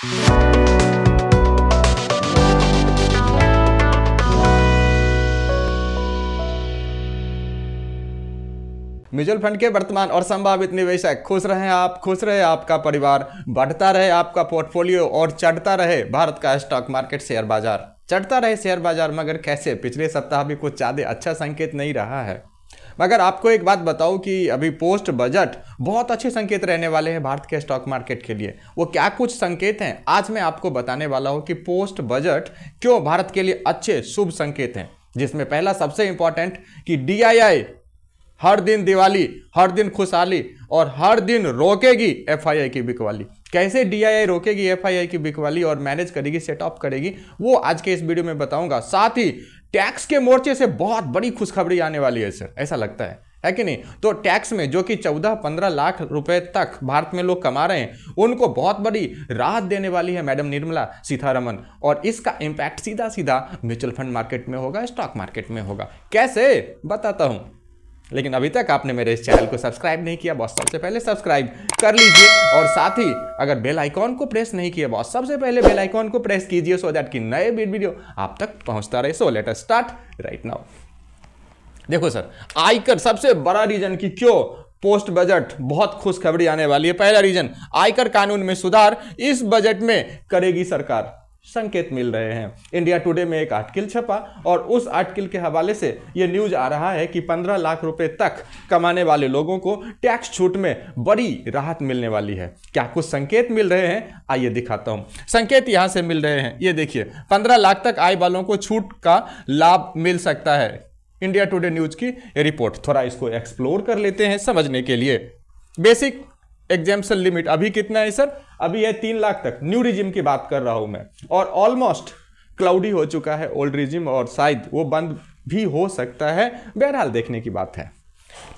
Mutual fund के वर्तमान और संभावित निवेशक खुश रहें आप, खुश रहे आपका परिवार, बढ़ता रहे आपका पोर्टफोलियो और चढ़ता रहे भारत का स्टॉक मार्केट शेयर बाजार। चढ़ता रहे शेयर बाजार, मगर कैसे? पिछले सप्ताह भी कुछ ज़्यादा अच्छा संकेत नहीं रहा है। मगर आपको एक बात बताऊं कि अभी पोस्ट बजट बहुत अच्छे संकेत रहने वाले हैं भारत के स्टॉक मार्केट के लिए। वो क्या कुछ संकेत हैं, आज मैं आपको बताने वाला हूं कि पोस्ट बजट क्यों भारत के लिए अच्छे शुभ संकेत हैं। जिसमें पहला सबसे इंपॉर्टेंट कि DII हर दिन दिवाली, हर दिन खुशहाली और हर दिन रोकेगी FII की बिकवाली। कैसे DII रोकेगी FII की बिकवाली और मैनेज करेगी, सेट ऑफ करेगी, वो आज के इस वीडियो में बताऊंगा। साथ ही टैक्स के मोर्चे से बहुत बड़ी खुशखबरी आने वाली है सर, ऐसा लगता है कि नहीं? तो टैक्स में जो कि 14-15 लाख रुपए तक भारत में लोग कमा रहे हैं, उनको बहुत बड़ी राहत देने वाली है मैडम निर्मला सीतारमन। और इसका इंपैक्ट सीधा सीधा म्यूचुअल फंड मार्केट में होगा, स्टॉक मार्केट में होगा। कैसे बताता हूं, लेकिन अभी तक आपने मेरे इस चैनल को सब्सक्राइब नहीं किया बॉस, सबसे पहले सब्सक्राइब कर लीजिए। और साथ ही अगर बेल आइकॉन को प्रेस नहीं किया बॉस, सबसे पहले बेल आइकॉन को प्रेस कीजिए, सो दैट कि नए वीडियो आप तक पहुंचता रहे। So let us start right now. देखो सर, आयकर सबसे बड़ा रीजन कि क्यों पोस्ट बजट बहुत खुशखबरी आने वाली है। पहला रीजन, आयकर कानून में सुधार इस बजट में करेगी सरकार, संकेत मिल रहे हैं। इंडिया टुडे में एक आर्टिकल छपा और उस आर्टिकल के हवाले से यह न्यूज आ रहा है कि 15 लाख रुपए तक कमाने वाले लोगों को टैक्स छूट में बड़ी राहत मिलने वाली है। क्या कुछ संकेत मिल रहे हैं, आइए दिखाता हूं। संकेत यहां से मिल रहे हैं, ये देखिए, 15 लाख तक आय वालों को छूट का लाभ मिल सकता है। इंडिया टुडे न्यूज की रिपोर्ट, थोड़ा इसको एक्सप्लोर कर लेते हैं समझने के लिए। बेसिक एग्जेम्पशन लिमिट अभी कितना है सर? अभी है 3 लाख तक। न्यू रिजिम की बात कर रहा हूं मैं, और ऑलमोस्ट क्लाउडी हो चुका है ओल्ड रिजिम, और शायद वो बंद भी हो सकता है। बहरहाल देखने की बात है।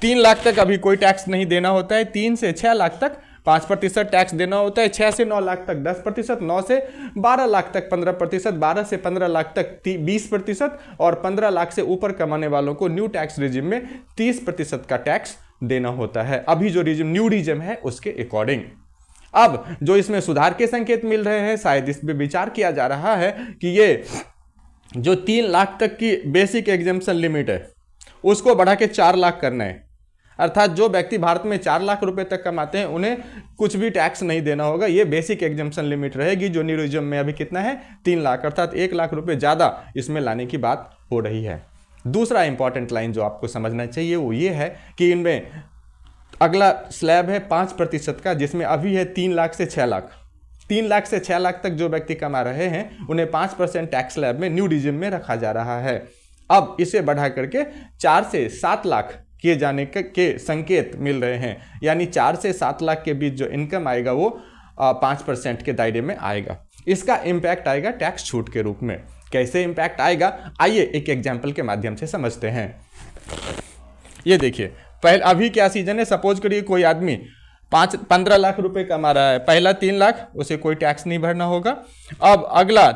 3 लाख तक अभी कोई टैक्स नहीं देना होता है। 3 से 6 लाख तक 5% टैक्स देना होता है। 6 से 9 लाख तक 10%, 9 से 12 लाख तक 15%, 12 से 15 लाख तक 20%, और 15 लाख से ऊपर कमाने वालों को न्यू टैक्स रिजिम में 30% का टैक्स देना होता है। अभी जो रिजिम न्यू रिजिम है उसके अकॉर्डिंग। अब जो इसमें सुधार के संकेत मिल रहे हैं, शायद इस पे विचार किया जा रहा है कि ये जो 3 लाख तक की बेसिक एग्जेम्पशन लिमिट है उसको बढ़ा के 4 लाख करना है। अर्थात जो व्यक्ति भारत में 4 लाख रुपए तक कमाते हैं उन्हें कुछ भी टैक्स नहीं देना होगा। ये बेसिक एग्जेम्पशन लिमिट रहेगी, जो न्यू रिजिम में अभी कितना है, 3 लाख, अर्थात 1 लाख रुपए ज्यादा इसमें लाने की बात हो रही है। दूसरा इंपॉर्टेंट लाइन जो आपको समझना चाहिए वो ये है कि इनमें अगला स्लैब है 5% का, जिसमें अभी है 3 लाख से 6 लाख। 3 लाख से 6 लाख तक जो व्यक्ति कमा रहे हैं उन्हें 5% टैक्स स्लैब में न्यू रिजिम में रखा जा रहा है। अब इसे बढ़ा करके 4 से 7 लाख किए जाने के संकेत मिल रहे हैं, यानी 4 से 7 लाख के बीच जो इनकम आएगा वो 5% के दायरे में आएगा। इसका इम्पैक्ट आएगा टैक्स छूट के रूप में। कैसे इंपैक्ट आएगा, आइए एक एग्जाम्पल के माध्यम से समझते हैं। ये देखिए, पहले अभी क्या सीजन है, सपोज करिए कोई आदमी 15 लाख रुपए कमा रहा है। पहला 3 लाख उसे कोई टैक्स नहीं भरना होगा। अब अगला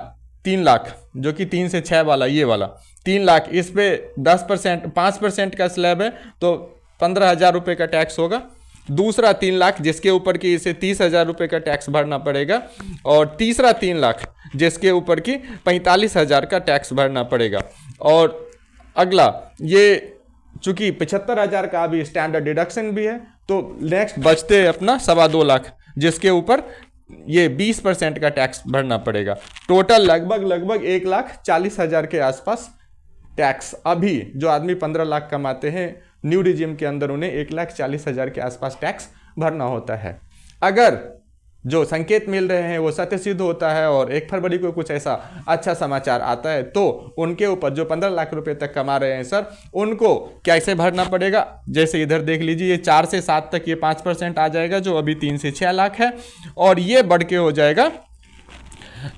3 लाख जो कि 3 से 6 वाला, ये वाला 3 लाख, इस पे 10% 5% का स्लैब है तो 15,000 रुपये का टैक्स होगा। दूसरा 3 लाख जिसके ऊपर की इसे 30,000 रुपये का टैक्स भरना पड़ेगा, और तीसरा 3 लाख जिसके ऊपर की 45,000 का टैक्स भरना पड़ेगा। और अगला ये चूंकि 75,000 का अभी स्टैंडर्ड डिडक्शन भी है, तो नेक्स्ट बचते अपना 2.25 लाख जिसके ऊपर ये 20% का टैक्स भरना पड़ेगा। टोटल लगभग 1,40,000 के आसपास टैक्स। अभी जो आदमी 15 लाख कमाते हैं न्यू रिजिम के अंदर, उन्हें 1,40,000 के आसपास टैक्स भरना होता है। अगर जो संकेत मिल रहे हैं वो सत्य सिद्ध होता है और 1 फरवरी को कुछ ऐसा अच्छा समाचार आता है, तो उनके ऊपर जो 15 लाख रुपए तक कमा रहे हैं सर, उनको कैसे भरना पड़ेगा? जैसे इधर देख लीजिए, ये 4 से 7 तक ये 5% आ जाएगा, जो अभी 3 से 6 लाख है, और ये बढ़ के हो जाएगा,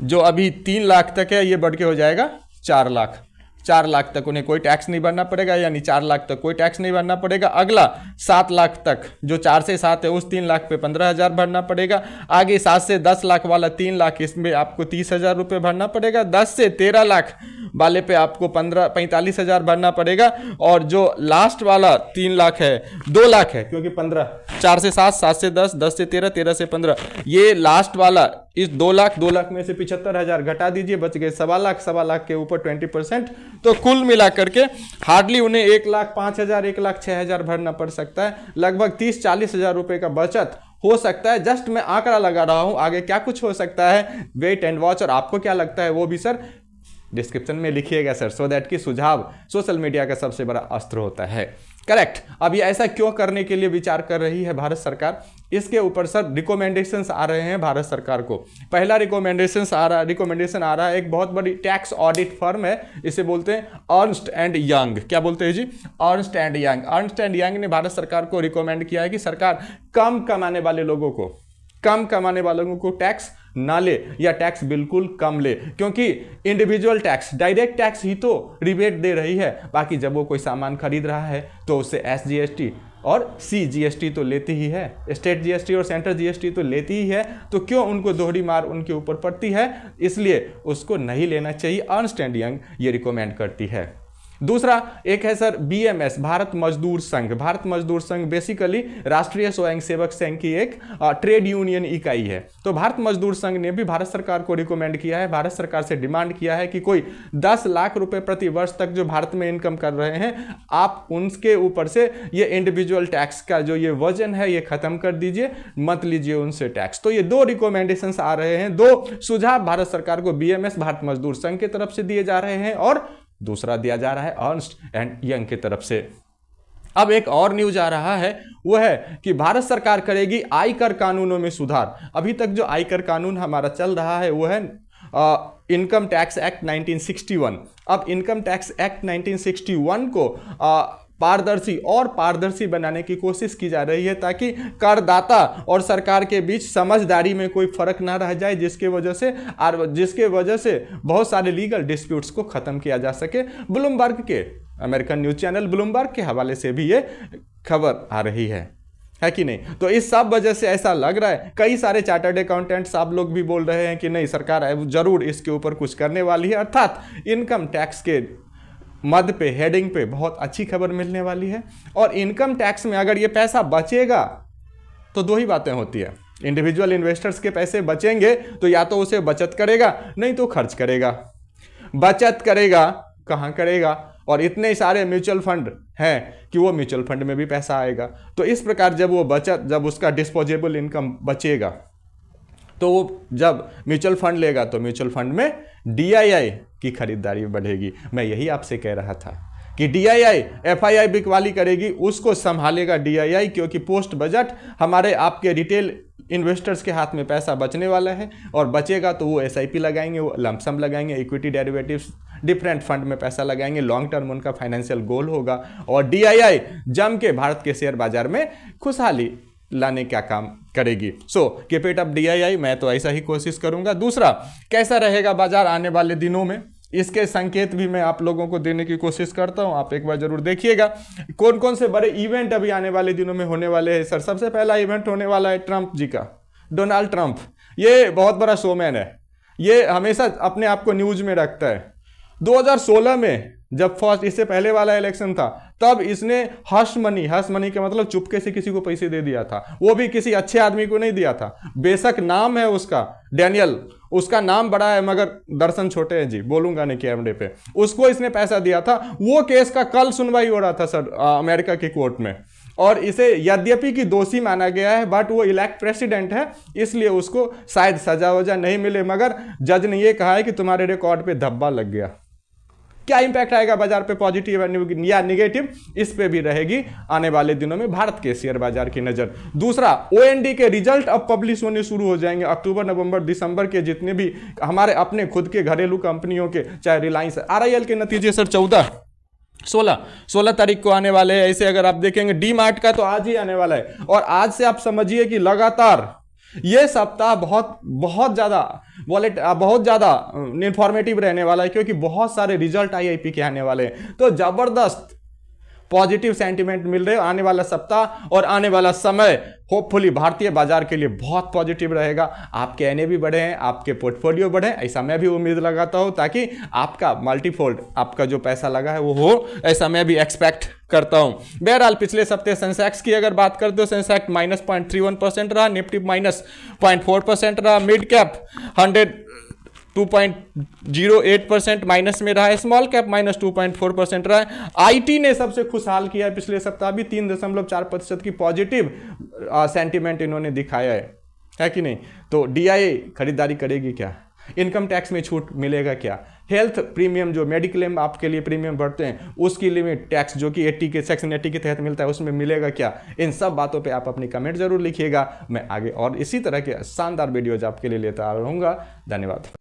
जो अभी 3 लाख तक है, ये बढ़ के हो जाएगा 4 लाख। 4 लाख तक उन्हें कोई टैक्स नहीं भरना पड़ेगा, यानी 4 लाख तक कोई टैक्स नहीं भरना पड़ेगा। अगला 7 लाख तक, जो 4 से 7 है, उस 3 लाख पे 15,000 भरना पड़ेगा। आगे 7 से 10 लाख वाला 3 लाख, इसमें आपको 30,000 रुपये भरना पड़ेगा। 10 से 13 लाख वाले पे आपको 45,000 भरना पड़ेगा। और जो लास्ट वाला 3 लाख है, 2 लाख है, क्योंकि 15, 4 से 7, 7 से 10, 10 से 13, 13 से 15, ये लास्ट वाला इस 2 लाख में से 75,000 घटा दीजिए, बच गए 1.25 लाख के ऊपर 20%। तो कुल मिलाकर के हार्डली उन्हें 1,05,000 1,06,000 भरना पड़ सकता है। लगभग 30-40 हज़ार रुपये का बचत हो सकता है। जस्ट मैं आंकड़ा लगा रहा हूं, आगे क्या कुछ हो सकता है, वेट एंड वॉच। और आपको क्या लगता है वो भी सर डिस्क्रिप्शन में लिखिएगा सर, सो दैट कि सुझाव सोशल मीडिया का सबसे बड़ा अस्त्र होता है। करेक्ट। अब ये ऐसा क्यों करने के लिए विचार कर रही है भारत सरकार, इसके ऊपर सर रिकमेंडेशंस आ रहे हैं भारत सरकार को। पहला रिकमेंडेशन आ रहा है, एक बहुत बड़ी टैक्स ऑडिट फर्म है, इसे बोलते हैं अर्नस्ट एंड यंग। क्या बोलते हैं जी? Ernst and Young. Ernst and Young ने भारत सरकार को रिकमेंड किया है कि सरकार कम कमाने वाले लोगों को टैक्स ना ले या टैक्स बिल्कुल कम ले, क्योंकि इंडिविजुअल टैक्स, डायरेक्ट टैक्स ही तो रिबेट दे रही है। बाकी जब वो कोई सामान खरीद रहा है तो उससे SGST और CGST तो लेती ही है, स्टेट GST और सेंट्रल GST तो लेती ही है। तो क्यों उनको दोहरी मार उनके ऊपर पड़ती है, इसलिए उसको नहीं लेना चाहिए। अर्नस्ट एंड यंग ये रिकमेंड करती है। दूसरा एक है सर BMS, भारत मजदूर संघ। भारत मजदूर संघ बेसिकली राष्ट्रीय स्वयंसेवक संघ की एक ट्रेड यूनियन इकाई है। तो भारत मजदूर संघ ने भी भारत सरकार को रिकमेंड किया है, भारत सरकार से डिमांड किया है कि कोई 10 लाख रुपए प्रति वर्ष तक जो भारत में इनकम कर रहे हैं, आप उनके ऊपर से ये इंडिविजुअल टैक्स का जो ये वजन है ये खत्म कर दीजिए, मत लीजिए उनसे टैक्स। तो ये 2 रिकमेंडेशंस आ रहे हैं, 2 सुझाव भारत सरकार को BMS भारत मजदूर संघ की तरफ से दिए जा रहे हैं और दूसरा दिया जा रहा है अर्नस्ट एंड यंग की तरफ से। अब एक और न्यूज आ रहा है, वो है कि भारत सरकार करेगी आयकर कानूनों में सुधार। अभी तक जो आयकर कानून हमारा चल रहा है वो है इनकम टैक्स एक्ट 1961। अब इनकम टैक्स एक्ट 1961 को पारदर्शी बनाने की कोशिश की जा रही है, ताकि करदाता और सरकार के बीच समझदारी में कोई फर्क ना रह जाए, जिसके वजह से बहुत सारे लीगल डिस्प्यूट्स को खत्म किया जा सके। ब्लूमबर्ग के अमेरिकन न्यूज चैनल ब्लूमबर्ग के हवाले से भी ये खबर आ रही है कि नहीं? तो इस सब वजह से ऐसा लग रहा है, कई सारे चार्टर्ड अकाउंटेंट्स आप लोग भी बोल रहे हैं कि नहीं, सरकार जरूर इसके ऊपर कुछ करने वाली है, अर्थात इनकम टैक्स के मद पे, हेडिंग पे बहुत अच्छी खबर मिलने वाली है। और इनकम टैक्स में अगर ये पैसा बचेगा तो 2 ही बातें होती है। इंडिविजुअल इन्वेस्टर्स के पैसे बचेंगे तो या तो उसे बचत करेगा, नहीं तो खर्च करेगा। बचत करेगा कहाँ करेगा? और इतने सारे म्यूचुअल फंड हैं कि वो म्यूचुअल फंड में भी पैसा आएगा। तो इस प्रकार जब उसका डिस्पोजेबल इनकम बचेगा, तो वो जब म्यूचुअल फंड लेगा तो म्यूचुअल फंड में DII की खरीदारी बढ़ेगी। मैं यही आपसे कह रहा था कि DII FII बिकवाली करेगी, उसको संभालेगा DII, क्योंकि पोस्ट बजट हमारे आपके रिटेल इन्वेस्टर्स के हाथ में पैसा बचने वाला है। और बचेगा तो वो SIP लगाएंगे, वो लमसम लगाएंगे, इक्विटी डेरिवेटिव्स डिफरेंट फंड में पैसा लगाएंगे, लॉन्ग टर्म उनका फाइनेंशियल गोल होगा। और DII जम के भारत के शेयर बाजार में खुशहाली लाने का काम करेगी। So keep it up DII, मैं तो ऐसा ही कोशिश करूंगा। दूसरा, कैसा रहेगा बाजार आने वाले दिनों में, इसके संकेत भी मैं आप लोगों को देने की कोशिश करता हूं, आप एक बार जरूर देखिएगा। कौन कौन से बड़े इवेंट अभी आने वाले दिनों में होने वाले हैं सर? सबसे पहला इवेंट होने वाला है ट्रंप जी का, डोनाल्ड ट्रंप। ये बहुत बड़ा शोमैन है, ये हमेशा अपने आप को न्यूज में रखता है। 2016 में जब फर्स्ट, इससे पहले वाला इलेक्शन था, तब इसने हश मनी का मतलब चुपके से किसी को पैसे दे दिया था, वो भी किसी अच्छे आदमी को नहीं दिया था। बेशक नाम है उसका डैनियल, उसका नाम बड़ा है मगर दर्शन छोटे हैं जी, बोलूंगा नहीं कैमरे पे। उसको इसने पैसा दिया था, वो केस का कल सुनवाई हो रहा था सर अमेरिका की कोर्ट में। और इसे यद्यपि कि दोषी माना गया है, बट वो इलेक्ट प्रेसिडेंट है, इसलिए उसको शायद सजा वजा नहीं मिले, मगर जज ने ये कहा है कि तुम्हारे रिकॉर्ड पे धब्बा लग गया। क्या इंपैक्ट आएगा बाजार पे, पॉजिटिव या निगेटिव, इस पे भी रहेगी आने वाले दिनों में भारत के शेयर बाजार की नजर। दूसरा, OND के रिजल्ट अब पब्लिश होने शुरू हो जाएंगे। अक्टूबर, नवंबर, दिसंबर के जितने भी हमारे अपने खुद के घरेलू कंपनियों के, चाहे रिलायंस, RIL के नतीजे सर 16 तारीख को आने वाले हैं। ऐसे अगर आप देखेंगे डी-मार्ट का तो आज ही आने वाला है। और आज से आप समझिए कि लगातार ये सप्ताह बहुत ज्यादा इंफॉर्मेटिव रहने वाला है, क्योंकि बहुत सारे रिजल्ट IIP के आने वाले हैं। तो जबरदस्त पॉजिटिव सेंटिमेंट मिल रहे हैं। आने वाला सप्ताह और आने वाला समय होपफुली भारतीय बाजार के लिए बहुत पॉजिटिव रहेगा। आपके एनएवी बढ़े हैं, आपके पोर्टफोलियो बढ़े, ऐसा मैं भी उम्मीद लगाता हूं, ताकि आपका मल्टीफोल्ड आपका जो पैसा लगा है वो हो, ऐसा मैं भी एक्सपेक्ट करता हूं। बहरहाल पिछले सप्ताह सेंसेक्स की अगर बात करते हो, सेंसेक्स -0.31% रहा, निफ्टी -0.4% रहा, मिड कैप 2.08% माइनस में रहा है, स्मॉल कैप -2.4% रहा है। आईटी ने सबसे खुशहाल किया है पिछले सप्ताह भी, 3.4% की पॉजिटिव सेंटीमेंट इन्होंने दिखाया है कि नहीं। तो डीआईए खरीदारी करेगी क्या, इनकम टैक्स में छूट मिलेगा क्या, हेल्थ प्रीमियम जो मेडिक्लेम आपके लिए प्रीमियम भरते हैं उसकी लिमिट टैक्स जो कि 80 के सेक्शन 80 के तहत मिलता है उसमें मिलेगा क्या, इन सब बातों पे आप अपनी कमेंट जरूर लिखिएगा। मैं आगे और इसी तरह के शानदार वीडियोज आपके लिए लेता रहूँगा। धन्यवाद।